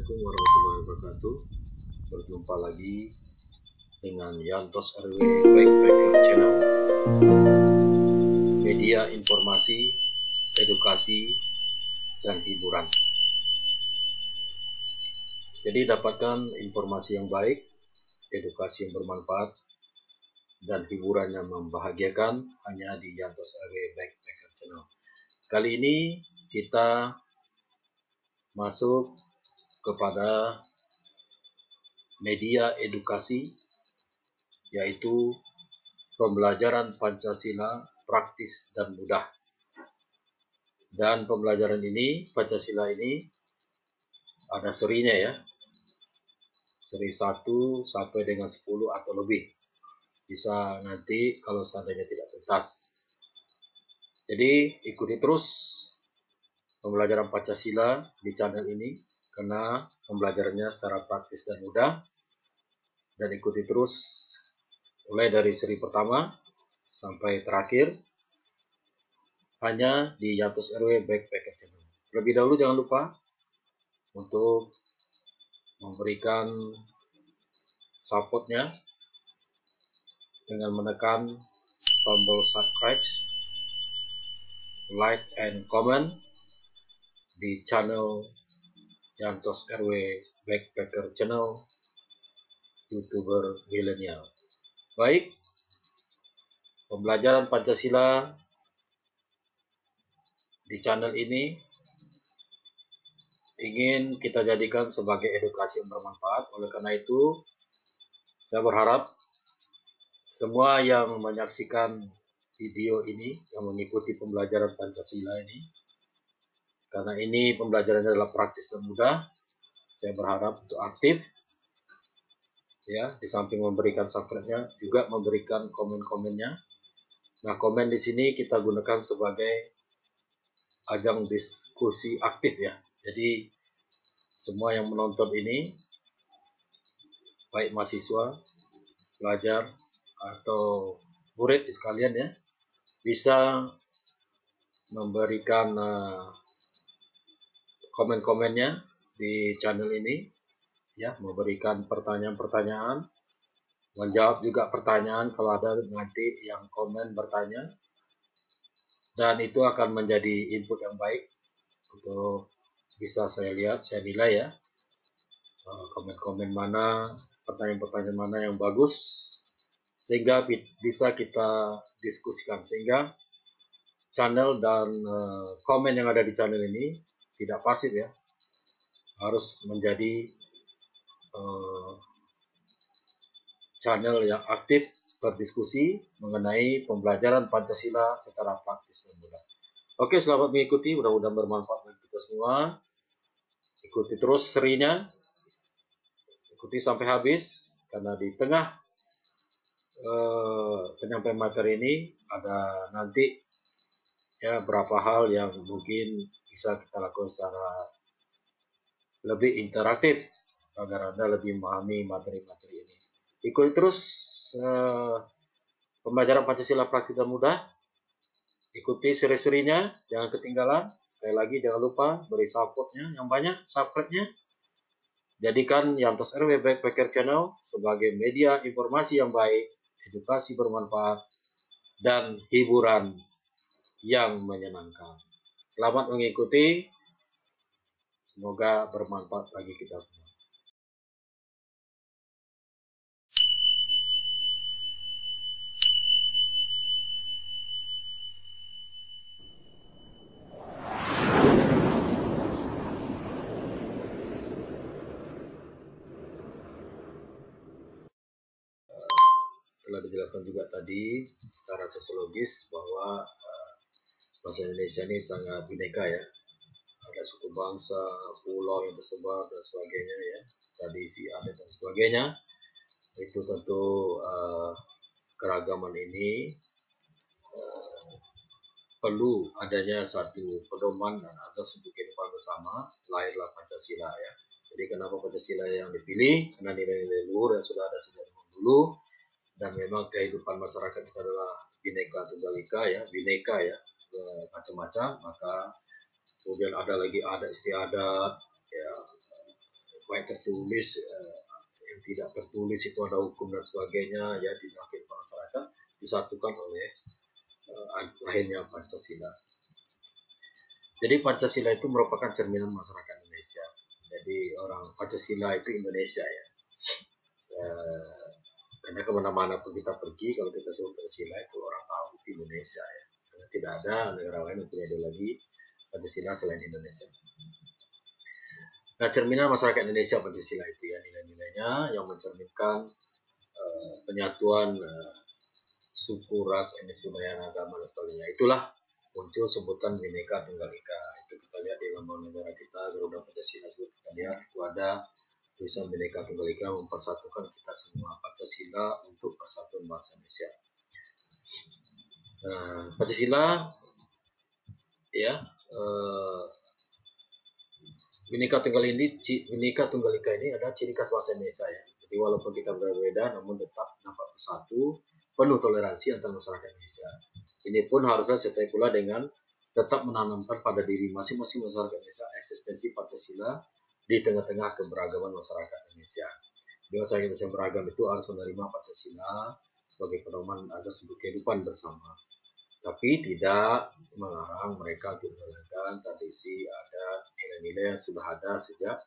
Assalamualaikum warahmatullahi wabarakatuh. Berjumpa lagi dengan Yantos RW Backpacker Channel, media informasi, edukasi, dan hiburan. Jadi dapatkan informasi yang baik, edukasi yang bermanfaat, dan hiburan yang membahagiakan hanya di Yantos RW Backpacker Channel. Kali ini kita masuk kepada media edukasi, yaitu pembelajaran Pancasila praktis dan mudah. Dan pembelajaran ini, Pancasila ini, ada serinya ya, seri 1 sampai dengan 10 atau lebih. Bisa nanti kalau seandainya tidak tuntas. Jadi ikuti terus pembelajaran Pancasila di channel ini, karena pembelajarannya secara praktis dan mudah. Dan ikuti terus mulai dari seri pertama sampai terakhir hanya di Yantos RW Backpacker Channel. Lebih dahulu jangan lupa untuk memberikan supportnya dengan menekan tombol subscribe, like, and comment di channel Yantos RW Backpacker Channel YouTuber milenial. Baik, pembelajaran Pancasila di channel ini ingin kita jadikan sebagai edukasi yang bermanfaat. Oleh karena itu, saya berharap semua yang menyaksikan video ini, yang mengikuti pembelajaran Pancasila ini, karena ini pembelajarannya adalah praktis dan mudah, saya berharap untuk aktif, ya, di samping memberikan subscribe-nya, juga memberikan komen-komennya. Nah, komen di sini kita gunakan sebagai ajang diskusi aktif ya. Jadi semua yang menonton ini, baik mahasiswa, pelajar, atau murid sekalian ya, bisa memberikan komen-komennya di channel ini, ya, memberikan pertanyaan-pertanyaan, menjawab juga pertanyaan kalau ada nanti yang komen bertanya, dan itu akan menjadi input yang baik untuk bisa saya lihat, saya nilai ya, komen-komen mana, pertanyaan-pertanyaan mana yang bagus, sehingga bisa kita diskusikan, sehingga channel dan komen yang ada di channel ini tidak pasif ya, harus menjadi channel yang aktif berdiskusi mengenai pembelajaran Pancasila secara praktis dan mudah. Oke, selamat mengikuti, mudah-mudahan bermanfaat bagi kita semua. Ikuti terus serinya, ikuti sampai habis, karena di tengah penyampaian materi ini ada nanti ya beberapa hal yang mungkin bisa kita lakukan secara lebih interaktif agar Anda lebih memahami materi-materi ini. Ikuti terus pembelajaran Pancasila praktis dan mudah. Ikuti seri-serinya, jangan ketinggalan. Sekali lagi jangan lupa beri supportnya yang banyak, subscribe-nya. Jadikan Yantos RW Backpacker Channel sebagai media informasi yang baik, edukasi bermanfaat, dan hiburan yang menyenangkan. Selamat mengikuti, semoga bermanfaat bagi kita semua. Telah dijelaskan juga tadi secara sosiologis bahwa bahasa Indonesia ini sangat bineka ya. Ada suku bangsa, pulau yang tersebar dan sebagainya ya, tradisi, adat dan sebagainya. Itu tentu keragaman ini perlu adanya satu pedoman dan asas untuk kehidupan bersama, lahirlah Pancasila ya. Jadi kenapa Pancasila yang dipilih? Karena nilai-nilai luhur yang sudah ada sejak dulu, dan memang kehidupan masyarakat itu adalah bineka tunggal ika ya, bineka ya, macam-macam. Maka kemudian ada lagi adat istiadat ya, baik tertulis, yang tidak tertulis itu ada hukum dan sebagainya, ya, di dalam kehidupan masyarakat disatukan oleh lahirnya Pancasila. Jadi Pancasila itu merupakan cerminan masyarakat Indonesia. Jadi orang Pancasila itu Indonesia, ya. Karena kemana-mana pun kita pergi, kalau kita sebut Pancasila itu orang tahu itu Indonesia, ya. Karena tidak ada negara lain yang punya ideologi Pancasila selain Indonesia. Nah, cerminan masyarakat Indonesia Pancasila itu, ya, nilai-nilainya yang mencerminkan penyatuan suku, ras, etnis, budaya, agama, dan sebagainya. Itulah muncul sebutan Bhinneka Tunggal Ika. Itu kita lihat di lambang negara kita, Garuda Pancasila, kita lihat itu ada tulisan Bhinneka Tunggal Ika, mempersatukan kita semua, Pancasila untuk persatuan bangsa Indonesia. Pancasila, ya, Bhinneka Tunggal Ika ini adalah ciri khas bangsa Indonesia, ya. Jadi walaupun kita berbeda, namun tetap dapat bersatu, penuh toleransi antar masyarakat Indonesia. Ini pun harusnya sertai pula dengan tetap menanamkan pada diri masing-masing masyarakat Indonesia eksistensi Pancasila di tengah-tengah keberagaman masyarakat Indonesia. Jadi masyarakat Indonesia beragam itu harus menerima Pancasila sebagai pedoman azas untuk kehidupan bersama. Tapi tidak melarang mereka untuk menjalankan tradisi, adat, nilai-nilai yang sudah ada sejak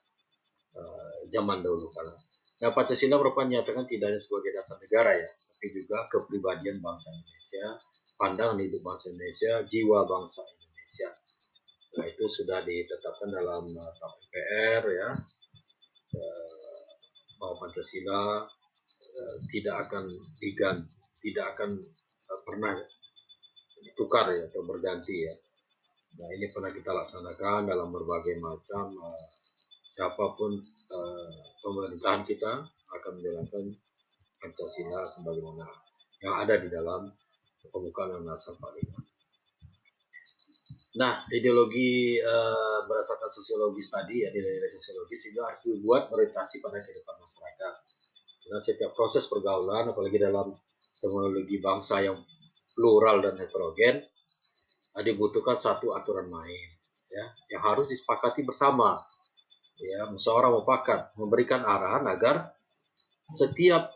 zaman dahulu kala. Nah, Pancasila merupakan nyatakan tidak hanya sebagai dasar negara, ya, tapi juga kepribadian bangsa Indonesia, pandangan hidup bangsa Indonesia, jiwa bangsa Indonesia. Nah, itu sudah ditetapkan dalam MPR, ya, bahwa Pancasila tidak akan diganti, tidak akan pernah ditukar, ya, atau berganti, ya. Nah, ini pernah kita laksanakan dalam berbagai macam siapapun pemerintahan kita akan menjalankan Pancasila sebagaimana yang ada di dalam pembukaan Undang-Undang 45. Nah, ideologi berdasarkan sosiologis tadi, ya, nilai-nilai sosiologis itu harus dibuat orientasi pada kehidupan masyarakat. Karena setiap proses pergaulan, apalagi dalam terminologi bangsa yang plural dan heterogen, dibutuhkan satu aturan main, ya, yang harus disepakati bersama, ya, musyawarah mufakat, memberikan arahan agar setiap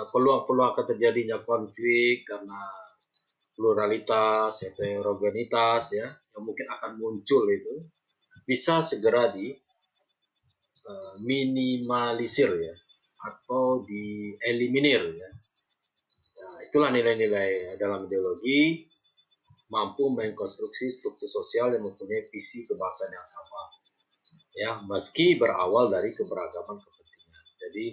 peluang-peluang akan terjadinya konflik karena pluralitas, heterogenitas, ya, yang mungkin akan muncul itu bisa segera di minimalisir, ya, atau dieliminir, ya. Nah, itulah nilai-nilai dalam ideologi mampu mengkonstruksi struktur sosial yang mempunyai visi kebangsaan yang sama, ya, meski berawal dari keberagaman kepentingan. Jadi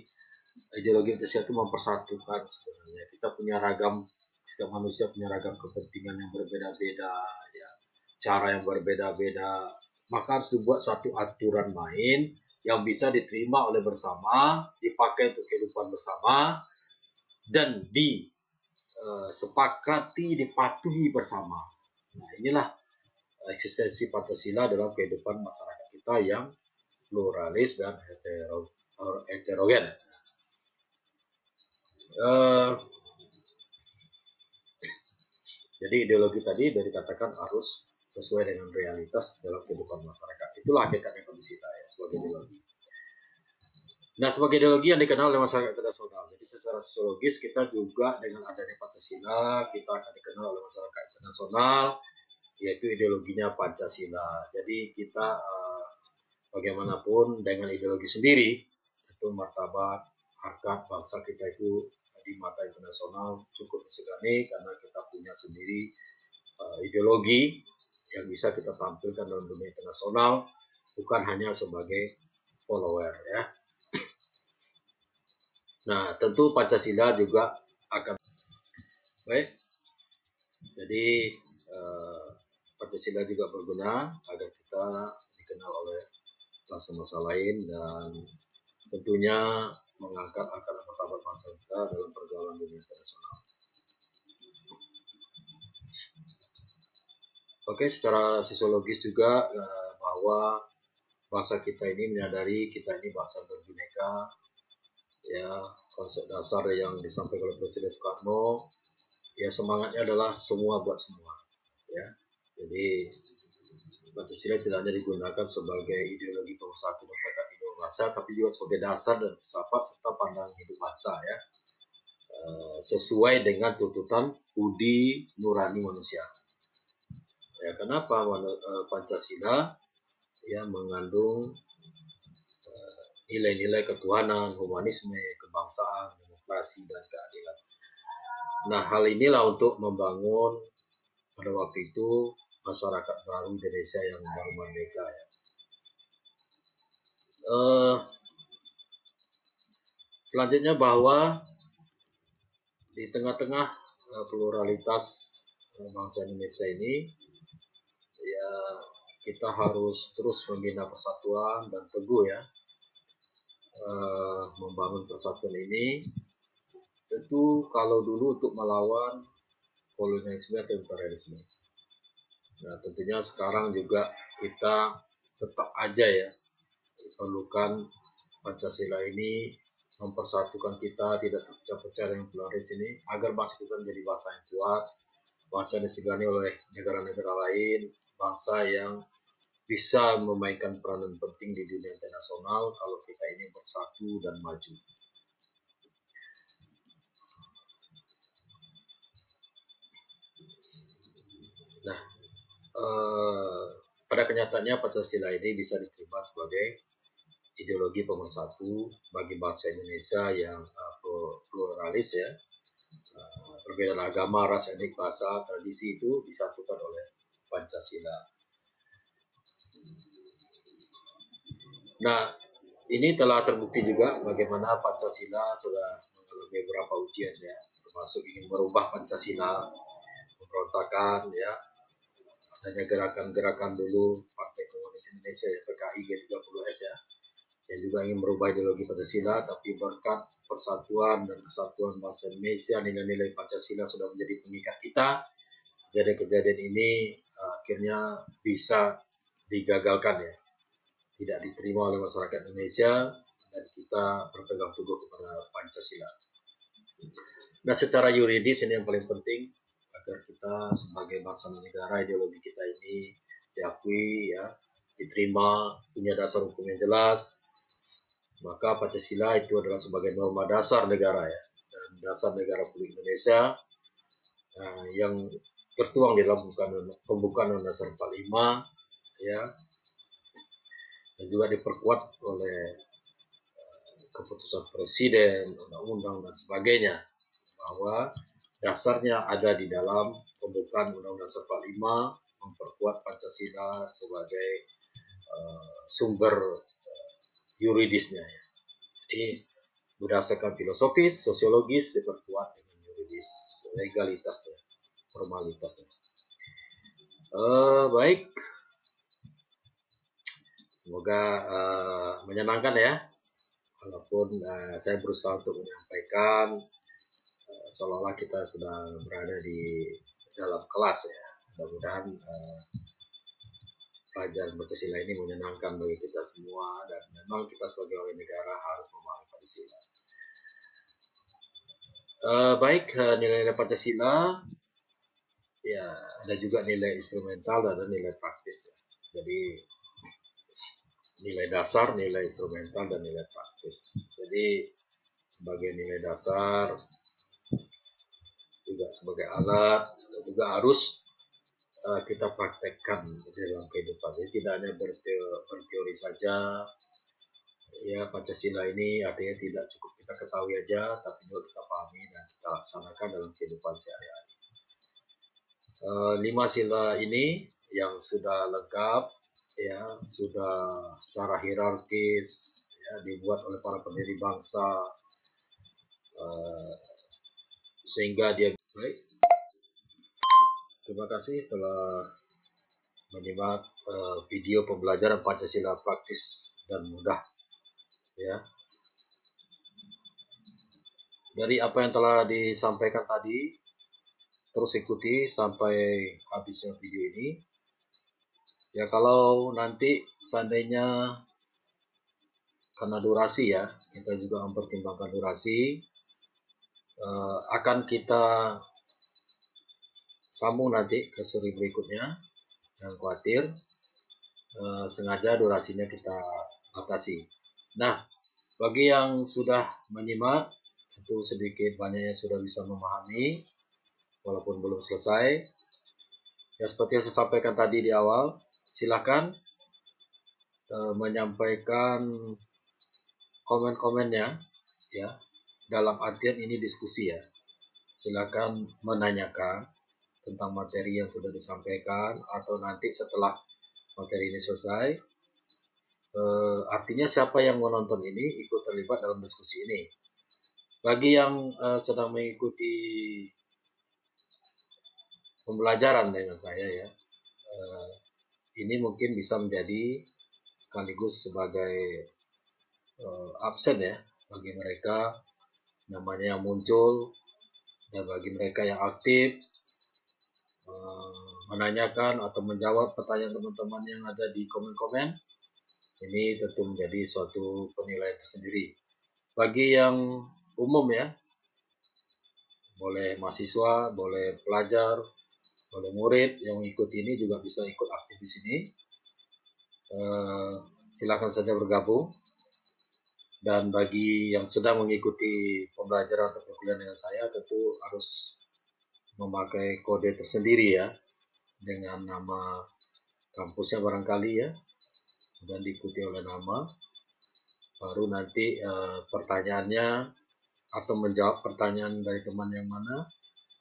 ideologi Pancasila itu mempersatukan sebenarnya. Kita punya ragam, setiap manusia punya ragam kepentingan yang berbeda-beda, ya, cara yang berbeda-beda. Maka harus dibuat satu aturan main yang bisa diterima oleh bersama, dipakai untuk kehidupan bersama, dan disepakati, dipatuhi bersama. Nah, inilah eksistensi Pancasila dalam kehidupan masyarakat kita yang pluralis dan heterogen. Jadi ideologi tadi dari dikatakan harus sesuai dengan realitas dalam kehidupan masyarakat. Itulah hakikatnya Pancasila, ya, sebagai ideologi. Nah, sebagai ideologi yang dikenal oleh masyarakat internasional. Jadi secara sosiologis kita juga dengan adanya Pancasila kita akan dikenal oleh masyarakat internasional, yaitu ideologinya Pancasila. Jadi kita bagaimanapun dengan ideologi sendiri, itu martabat harkat bangsa kita itu di mata internasional cukup disegani karena kita punya sendiri ideologi yang bisa kita tampilkan dalam dunia internasional, bukan hanya sebagai follower, ya. Nah, tentu Pancasila juga akan baik. Jadi Pancasila juga berguna agar kita dikenal oleh bangsa-bangsa lain dan tentunya mengangkat akar martabat bangsa kita dalam pergaulan dunia internasional. Oke, secara sosiologis juga bahwa bangsa kita ini menyadari kita ini bangsa berbineka, ya, konsep dasar yang disampaikan oleh Presiden Soekarno, ya, semangatnya adalah semua buat semua, ya. Jadi Pancasila tidak hanya digunakan sebagai ideologi pemersatu masyarakat berbangsa, tapi juga sebagai dasar dan filsafat serta pandangan hidup bangsa ya, sesuai dengan tuntutan budi nurani manusia. Ya, kenapa Pancasila ya mengandung nilai-nilai ketuhanan, humanisme, kebangsaan, demokrasi, dan keadilan. Nah, hal inilah untuk membangun pada waktu itu masyarakat baru Indonesia yang baru merdeka ya. Selanjutnya bahwa di tengah-tengah pluralitas bangsa Indonesia ini ya kita harus terus membina persatuan dan teguh ya membangun persatuan ini. Tentu kalau dulu untuk melawan kolonialisme atau imperialisme. Nah, tentunya sekarang juga kita tetap aja ya perlukan Pancasila ini mempersatukan kita, tidak terpecah-pecah dengan pluralis ini, agar bangsa kita menjadi bangsa yang kuat, bangsa yang disegani oleh negara-negara lain, bangsa yang bisa memainkan peranan penting di dunia internasional kalau kita ini bersatu dan maju. Nah, pada kenyataannya Pancasila ini bisa diterima sebagai ideologi pemersatu bagi bangsa Indonesia yang pluralis ya, perbedaan agama, ras, etnik, bahasa, tradisi itu disatukan oleh Pancasila. Nah, ini telah terbukti juga bagaimana Pancasila sudah mengalami beberapa ujian ya, termasuk ingin merubah Pancasila, pemberontakan ya, adanya gerakan-gerakan dulu Partai Komunis Indonesia ya, PKI G30S ya, yang juga ingin merubah ideologi Pancasila, tapi berkat persatuan dan kesatuan bangsa Indonesia dengan nilai Pancasila sudah menjadi pengikat kita. Kejadian-kejadian ini akhirnya bisa digagalkan ya, tidak diterima oleh masyarakat Indonesia, dan kita berpegang teguh kepada Pancasila. Nah, secara yuridis ini yang paling penting agar kita sebagai bangsa dan negara, ideologi kita ini diakui ya, diterima, punya dasar hukum yang jelas. Maka Pancasila itu adalah sebagai norma dasar negara ya, dan dasar negara Republik Indonesia yang tertuang di dalam pembukaan Undang-Undang 45 ya, dan juga diperkuat oleh keputusan presiden, undang-undang dan sebagainya, bahwa dasarnya ada di dalam pembukaan Undang-Undang 45 memperkuat Pancasila sebagai sumber yuridisnya ya. Jadi berdasarkan filosofis, sosiologis diperkuat dengan yuridis, legalitas ya, formalitas ya. Baik, semoga menyenangkan ya, walaupun saya berusaha untuk menyampaikan seolah-olah kita sedang berada di dalam kelas ya. Mudah-mudahan pelajaran Pancasila ini menyenangkan bagi kita semua, dan memang kita sebagai warga negara harus memahami Pancasila. Baik, nilai-nilai Pancasila ya ada juga nilai instrumental dan ada nilai praktis ya. Jadi nilai dasar, nilai instrumental, dan nilai praktis. Jadi sebagai nilai dasar juga sebagai alat, dan juga harus kita praktekkan dalam kehidupan. Jadi tidak hanya berteori saja ya, Pancasila ini artinya tidak cukup kita ketahui aja, tapi juga kita pahami dan kita laksanakan dalam kehidupan sehari-hari. 5 sila ini yang sudah lengkap ya, sudah secara hierarkis ya, dibuat oleh para pendiri bangsa sehingga dia baik. Terima kasih telah menyimak video pembelajaran Pancasila praktis dan mudah ya. Dari apa yang telah disampaikan tadi, terus ikuti sampai habisnya video ini. Ya, kalau nanti seandainya karena durasi ya, kita juga mempertimbangkan durasi, akan kita sambung nanti ke seri berikutnya. Jangan khawatir, sengaja durasinya kita batasi. Nah, bagi yang sudah menyimak, tentu sedikit banyaknya sudah bisa memahami, walaupun belum selesai. Ya, seperti yang saya sampaikan tadi di awal, silakan menyampaikan komen-komennya, ya. Dalam artian ini diskusi ya. Silakan menanyakan tentang materi yang sudah disampaikan atau nanti setelah materi ini selesai. Artinya siapa yang menonton ini ikut terlibat dalam diskusi ini. Bagi yang sedang mengikuti pembelajaran dengan saya ya, ini mungkin bisa menjadi sekaligus sebagai absen ya bagi mereka namanya yang muncul, dan bagi mereka yang aktif menanyakan atau menjawab pertanyaan teman-teman yang ada di komen-komen, ini tentu menjadi suatu penilaian tersendiri. Bagi yang umum ya, boleh mahasiswa, boleh pelajar, boleh murid yang mengikuti ini juga bisa ikut aktif di sini. Silakan saja bergabung. Dan bagi yang sedang mengikuti pembelajaran atau perkuliahan dengan saya, tentu harus memakai kode tersendiri ya, dengan nama kampusnya barangkali ya, dan diikuti oleh nama. Baru nanti pertanyaannya atau menjawab pertanyaan dari teman yang mana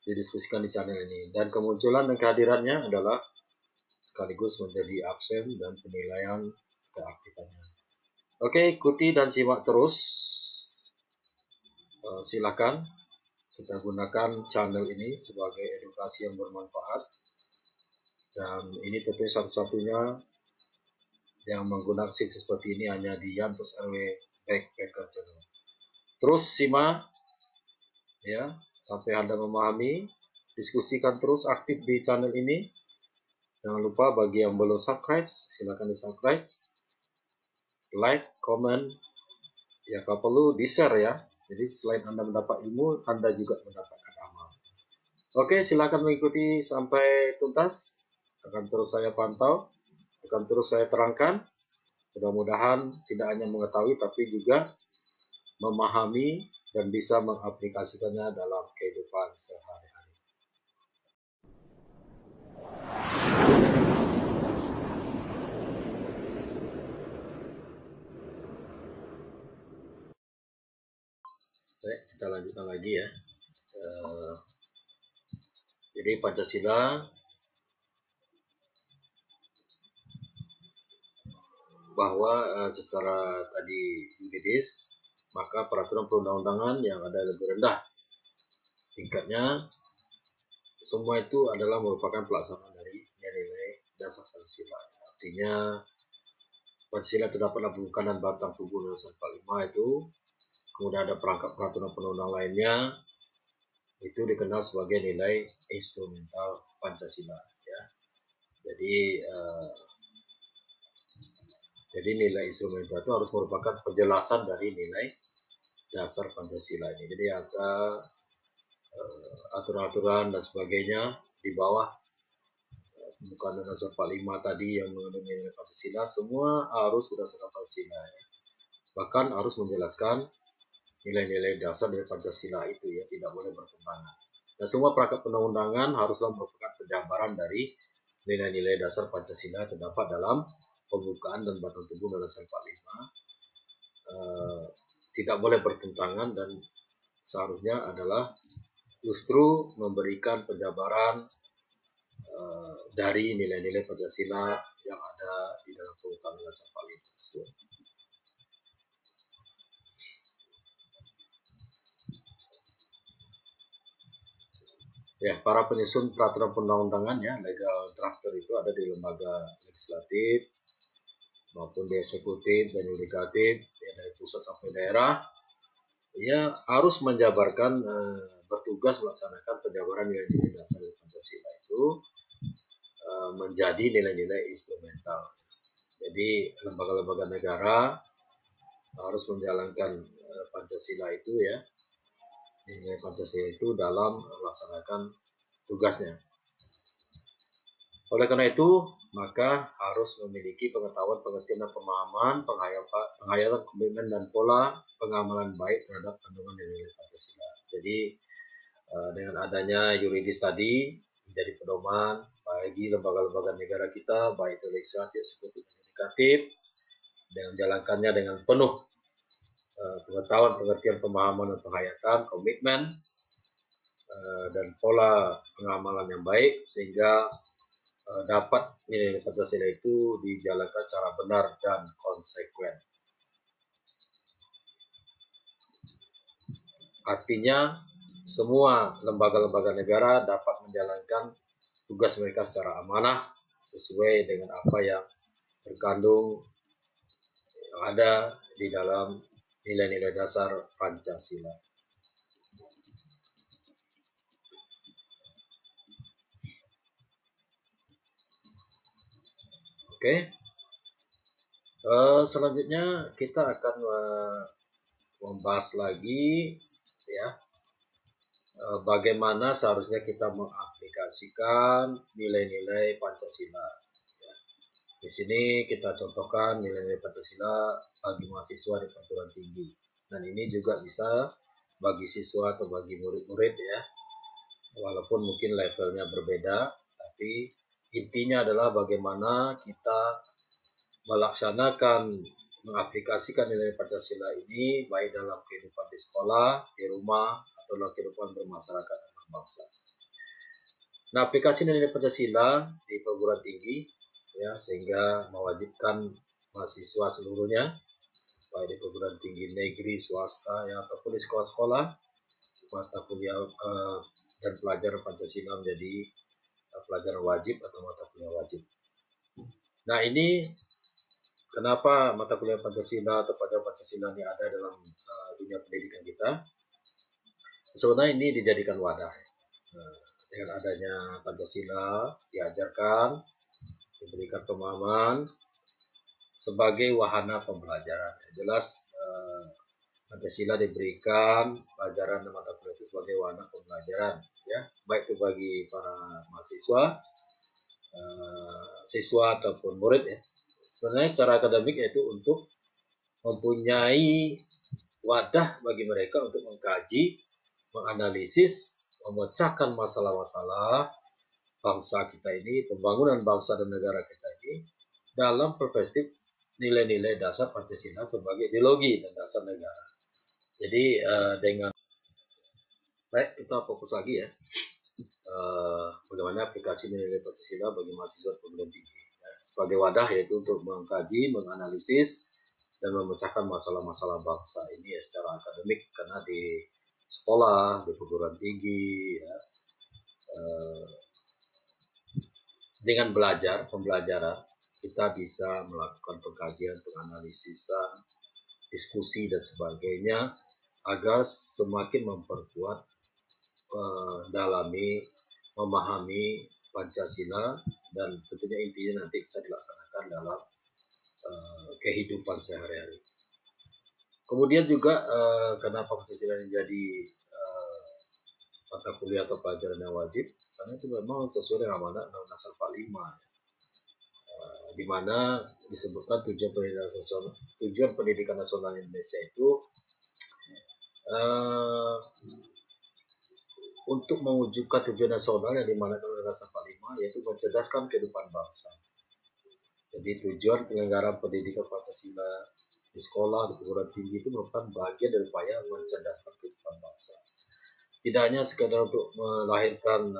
didiskusikan di channel ini. Dan kemunculan dan kehadirannya adalah sekaligus menjadi absen dan penilaian keaktifannya. Oke, ikuti dan simak terus. Silakan kita gunakan channel ini sebagai edukasi yang bermanfaat. Dan ini tentunya satu-satunya yang menggunakan sistem seperti ini hanya di Yantos RW Backpacker Channel. Terus simak ya sampai Anda memahami. Diskusikan terus aktif di channel ini. Jangan lupa bagi yang belum subscribe, silakan di subscribe, like, comment, ya kalau perlu di share ya. Jadi selain Anda mendapat ilmu, Anda juga mendapatkan amal. Oke, silakan mengikuti sampai tuntas. Akan terus saya pantau, akan terus saya terangkan. Mudah-mudahan tidak hanya mengetahui, tapi juga memahami dan bisa mengaplikasikannya dalam kehidupan sehari-hari. Baik, kita lanjutkan lagi ya. Jadi Pancasila bahwa secara tadi yuridis, maka peraturan perundang-undangan yang ada lebih rendah tingkatnya. Semua itu adalah merupakan pelaksanaan dari nilai dasar Pancasila. Artinya Pancasila terdapat dalam pembukaan dan batang tubuh Undang-Undang 45 itu. Kemudian ada perangkat peraturan perundang lainnya, itu dikenal sebagai nilai instrumental Pancasila ya. Jadi nilai instrumental itu harus merupakan penjelasan dari nilai dasar Pancasila ini. Jadi ada aturan-aturan dan sebagainya di bawah pembukaan Undang-Undang 45 tadi yang mengandung nilai Pancasila, semua harus berdasarkan Pancasila ya. Bahkan harus menjelaskan nilai-nilai dasar dari Pancasila itu ya, tidak boleh bertentangan. Dan semua perangkat perundang-undangan haruslah merupakan penjabaran dari nilai-nilai dasar Pancasila terdapat dalam pembukaan dan batang tubuh Undang-Undang 45. Tidak boleh bertentangan dan seharusnya adalah justru memberikan penjabaran dari nilai-nilai Pancasila yang ada di dalam pembukaan Undang-Undang 45 tersebut. Ya, para penyusun peraturan perundang-undangan ya, legal drafter itu ada di lembaga legislatif maupun di eksekutif dan yudikatif, ya, dari pusat sampai daerah, ya harus menjabarkan, bertugas melaksanakan penjabaran nilai-nilai dasar Pancasila itu menjadi nilai-nilai instrumental. Jadi lembaga-lembaga negara harus menjalankan Pancasila itu ya, nilai Pancasila itu dalam melaksanakan tugasnya. Oleh karena itu, maka harus memiliki pengetahuan, pengertian, dan pemahaman, penghayatan, komitmen, dan pola pengamalan baik terhadap kandungan nilai Pancasila. Jadi, dengan adanya yuridis tadi menjadi pedoman bagi lembaga-lembaga negara kita, baik itu legislatif, eksekutif, dan yudikatif, dengan menjalankannya dengan penuh pengetahuan, pengertian, pemahaman, dan penghayatan, komitmen, dan pola pengamalan yang baik, sehingga dapat nilai Pancasila itu dijalankan secara benar dan konsekuen. Artinya, semua lembaga-lembaga negara dapat menjalankan tugas mereka secara amanah sesuai dengan apa yang terkandung yang ada di dalam nilai-nilai dasar Pancasila. Oke. Selanjutnya kita akan membahas lagi ya bagaimana seharusnya kita mengaplikasikan nilai-nilai Pancasila. Ya. Di sini kita contohkan nilai-nilai Pancasila bagi mahasiswa di perguruan tinggi. Dan ini juga bisa bagi siswa atau bagi murid-murid ya. Walaupun mungkin levelnya berbeda, tapi intinya adalah bagaimana kita melaksanakan, mengaplikasikan nilai Pancasila ini baik dalam kehidupan di sekolah, di rumah, atau dalam kehidupan bermasyarakat dan berbangsa. Nah, aplikasi nilai Pancasila di perguruan tinggi ya sehingga mewajibkan mahasiswa seluruhnya baik di perguruan tinggi negeri, swasta ya ataupun di sekolah-sekolah mata kuliah dan pelajaran Pancasila menjadi pelajaran wajib atau mata kuliah wajib. Nah, ini kenapa mata kuliah Pancasila atau pelajaran Pancasila ini ada dalam dunia pendidikan kita? Sebenarnya ini dijadikan wadah. Dengan adanya Pancasila diajarkan, diberikan pemahaman sebagai wahana pembelajaran. Jelas Pancasila diberikan pelajaran dan mata kuliah itu sebagai wahana pembelajaran, ya, baik itu bagi para mahasiswa, siswa ataupun murid ya. Sebenarnya secara akademik yaitu untuk mempunyai wadah bagi mereka untuk mengkaji, menganalisis, memecahkan masalah-masalah bangsa kita ini, pembangunan bangsa dan negara kita ini dalam perspektif nilai-nilai dasar Pancasila sebagai ideologi dan dasar negara. Jadi dengan baik kita fokus lagi ya bagaimana aplikasi nilai Pancasila bagi mahasiswa perguruan tinggi ya, sebagai wadah yaitu untuk mengkaji, menganalisis dan memecahkan masalah-masalah bangsa ini ya, secara akademik karena di sekolah, di perguruan tinggi ya, dengan pembelajaran kita bisa melakukan pengkajian, penganalisisan, diskusi dan sebagainya agar semakin memperkuat, mendalami, memahami Pancasila dan tentunya intinya nanti bisa dilaksanakan dalam kehidupan sehari-hari. Kemudian juga kenapa Pancasila menjadi mata kuliah atau pelajaran yang wajib? Karena itu memang sesuai dengan amanat Undang-Undang Dasar 45 di mana disebutkan tujuan pendidikan nasional Indonesia itu untuk mewujudkan tujuan nasional yang dimana Undang-Undang Dasar 45 yaitu mencerdaskan kehidupan bangsa. Jadi tujuan penyelenggaraan pendidikan Pancasila di sekolah, di perguruan tinggi itu merupakan bagian dari upaya mencerdaskan kehidupan bangsa. Tidak hanya sekadar untuk melahirkan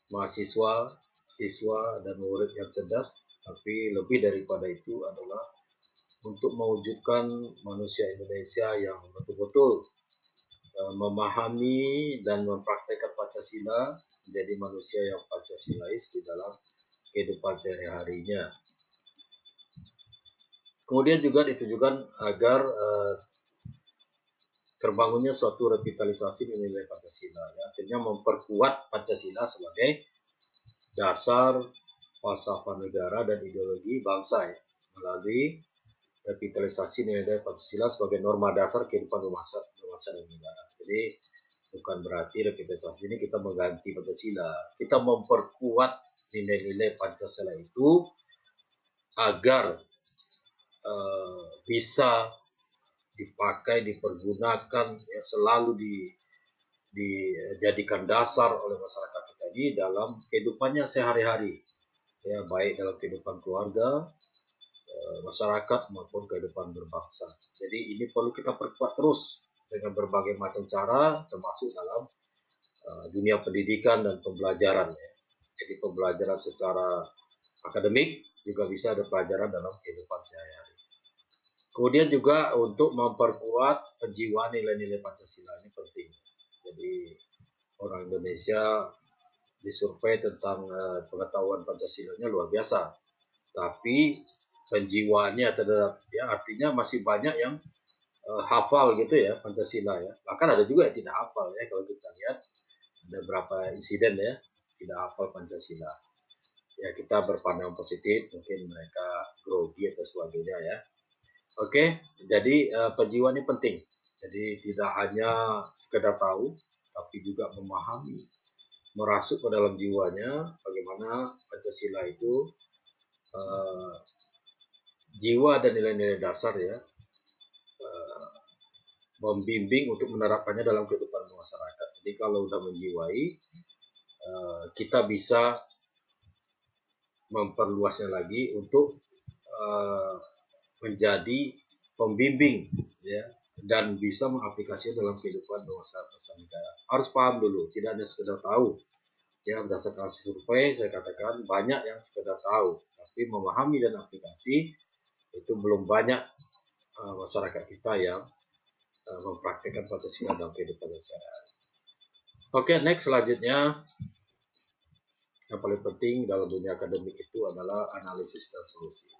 mahasiswa, siswa, dan murid yang cerdas, tapi lebih daripada itu adalah untuk mewujudkan manusia Indonesia yang betul-betul memahami dan mempraktekkan Pancasila menjadi manusia yang Pancasilais di dalam kehidupan sehari-harinya. Kemudian juga ditujukan agar terbangunnya suatu revitalisasi nilai Pancasila, ya, artinya memperkuat Pancasila sebagai dasar falsafah negara dan ideologi bangsa ya, melalui revitalisasi nilai Pancasila sebagai norma dasar kehidupan berbangsa dan negara. Jadi bukan berarti revitalisasi ini kita mengganti Pancasila, kita memperkuat nilai-nilai Pancasila itu agar bisa dipakai, dipergunakan, ya, selalu dijadikan dasar oleh masyarakat kita ini dalam kehidupannya sehari-hari, ya, baik dalam kehidupan keluarga, masyarakat maupun kehidupan berbangsa. Jadi ini perlu kita perkuat terus dengan berbagai macam cara, termasuk dalam dunia pendidikan dan pembelajaran. Ya. Jadi pembelajaran secara akademik juga bisa ada pelajaran dalam kehidupan sehari-hari. Kemudian juga untuk memperkuat penjiwaan nilai-nilai Pancasila ini penting. Jadi orang Indonesia disurvei tentang pengetahuan Pancasilanya luar biasa, tapi penjiwaannya terhadap, ya, artinya masih banyak yang hafal gitu ya Pancasila ya. Bahkan ada juga yang tidak hafal ya, kalau kita lihat ada beberapa insiden ya tidak hafal Pancasila. Ya, kita berpandangan positif, mungkin mereka grogi atau sebagainya ya. Oke, jadi penjiwaan ini penting. Jadi tidak hanya sekedar tahu, tapi juga memahami, merasuk ke dalam jiwanya bagaimana Pancasila itu jiwa dan nilai-nilai dasar ya, membimbing untuk menerapkannya dalam kehidupan masyarakat. Jadi kalau sudah menjiwai, kita bisa memperluasnya lagi untuk menjadi pembimbing ya, dan bisa mengaplikasikan dalam kehidupan bangsa negara. Harus paham dulu, tidak hanya sekedar tahu. Ya, berdasarkan hasil survei saya katakan banyak yang sekedar tahu, tapi memahami dan aplikasi itu belum banyak masyarakat kita yang mempraktikkan Pancasila dalam kehidupan sehari-hari. Oke, next selanjutnya yang paling penting dalam dunia akademik itu adalah analisis dan solusi.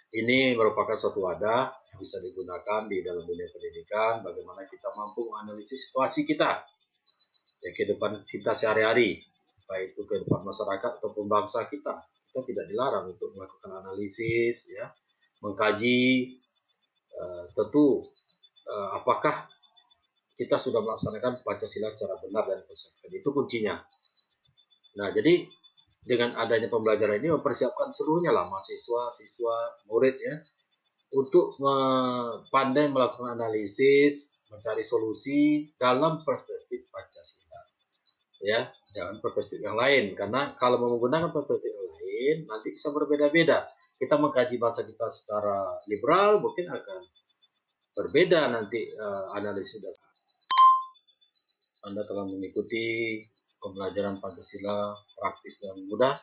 Ini merupakan suatu wadah yang bisa digunakan di dalam dunia pendidikan, bagaimana kita mampu menganalisis situasi kita, ya, kehidupan kita sehari-hari, baik itu kehidupan masyarakat ataupun bangsa kita. Kita tidak dilarang untuk melakukan analisis, ya, mengkaji, tentu apakah kita sudah melaksanakan Pancasila secara benar dan konsekuen. Itu kuncinya. Nah, jadi dengan adanya pembelajaran ini mempersiapkan seluruhnya lah, mahasiswa, siswa, murid ya, untuk pandai melakukan analisis, mencari solusi dalam perspektif Pancasila. Ya, jangan perspektif yang lain, karena kalau menggunakan perspektif yang lain nanti bisa berbeda-beda. Kita mengkaji bangsa kita secara liberal mungkin akan berbeda nanti analisis dasar. Anda telah mengikuti pembelajaran Pancasila praktis dan mudah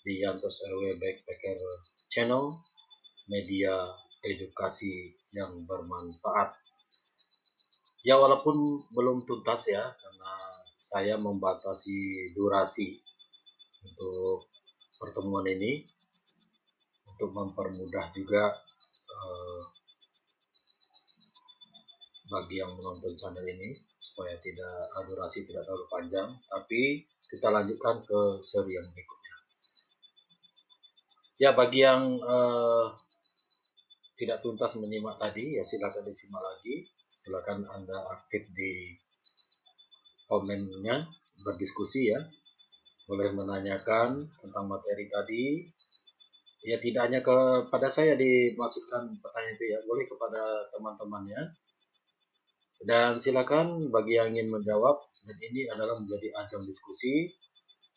di Yantos RW Backpacker Channel, media edukasi yang bermanfaat. Ya, walaupun belum tuntas ya, karena saya membatasi durasi untuk pertemuan ini untuk mempermudah juga bagi yang menonton channel ini supaya durasi tidak terlalu panjang, tapi kita lanjutkan ke seri yang berikutnya. Ya, bagi yang tidak tuntas menyimak tadi, ya silakan disimak lagi. Silakan Anda aktif di komennya, berdiskusi ya. Boleh menanyakan tentang materi tadi. Ya, tidak hanya kepada saya dimasukkan pertanyaan itu ya, boleh kepada teman-temannya. Dan silakan bagi yang ingin menjawab, dan ini adalah menjadi ajang diskusi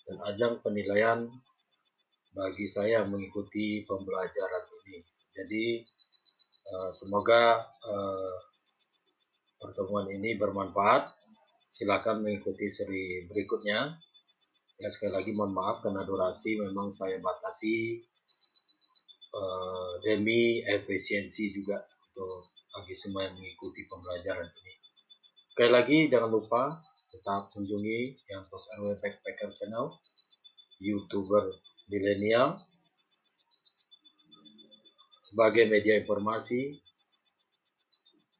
dan ajang penilaian bagi saya mengikuti pembelajaran ini. Jadi semoga pertemuan ini bermanfaat. Silakan mengikuti seri berikutnya. Ya, sekali lagi mohon maaf karena durasi memang saya batasi demi efisiensi juga untuk bagi semua yang mengikuti pembelajaran ini. Sekali lagi jangan lupa tetap kunjungi Yantos RW Backpacker Channel, YouTuber milenial, sebagai media informasi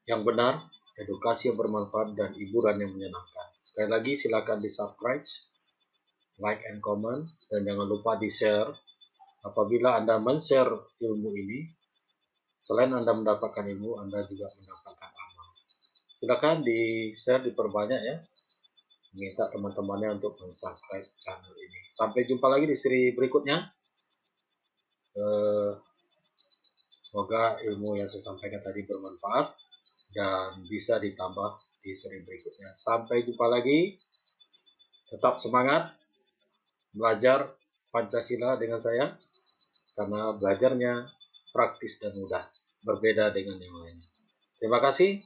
yang benar, edukasi yang bermanfaat, dan hiburan yang menyenangkan. Sekali lagi silakan di subscribe, like and comment, dan jangan lupa di share. Apabila Anda men-share ilmu ini, selain Anda mendapatkan ilmu, Anda juga mendapatkan amal. Silakan di share, diperbanyak ya, minta teman-temannya untuk subscribe channel ini. Sampai jumpa lagi di seri berikutnya. Semoga ilmu yang saya sampaikan tadi bermanfaat dan bisa ditambah di seri berikutnya. Sampai jumpa lagi. Tetap semangat belajar Pancasila dengan saya, karena belajarnya praktis dan mudah, berbeda dengan yang lainnya. Terima kasih.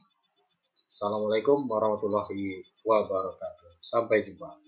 Assalamualaikum warahmatullahi wabarakatuh. Sampai jumpa.